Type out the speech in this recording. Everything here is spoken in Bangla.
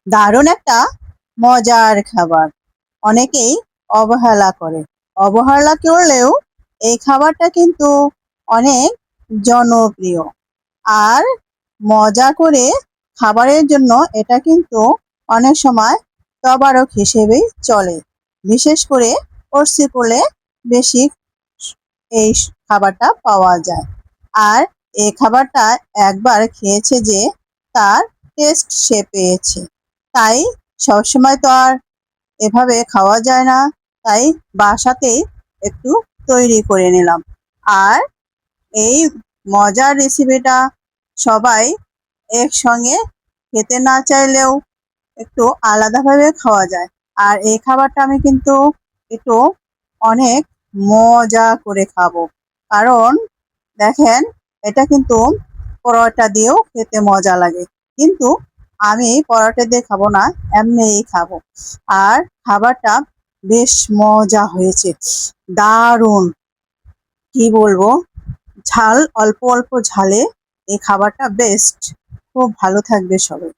দারুণ একটা মজার খাবার। অনেকেই অবহেলা করে। অবহেলা করলেও এই খাবারটা কিন্তু অনেক জনপ্রিয়। আর মজা করে খাবারের জন্য এটা কিন্তু অনেক সময় তবারক হিসেবেই চলে। বিশেষ করে পশ্চিমবঙ্গে বেশি এই খাবারটা পাওয়া যায়। আর এই খাবারটা একবার খেয়েছে যে তার টেস্ট সে পেয়েছে। তাই সবসময় তো আর এভাবে খাওয়া যায় না। তাই বাসাতেই একটু তৈরি করে নিলাম। আর এই মজার রেসিপিটা সবাই একসঙ্গে খেতে না চাইলেও একটু আলাদাভাবে খাওয়া যায়। আর এই খাবারটা আমি কিন্তু একটু অনেক মজা করে খাবো। কারণ দেখেন, এটা কিন্তু পরোটা দিয়েও খেতে মজা লাগে। কিন্তু আমি পরোটা দিয়ে খাবো না, এমনিই খাবো। আর খাবারটা বেশ মজা হয়েছে, দারুণ। কি বলবো, ঝাল অল্প অল্প ঝালে এই খাবারটা বেস্ট। খুব ভালো থাকবে সবাই।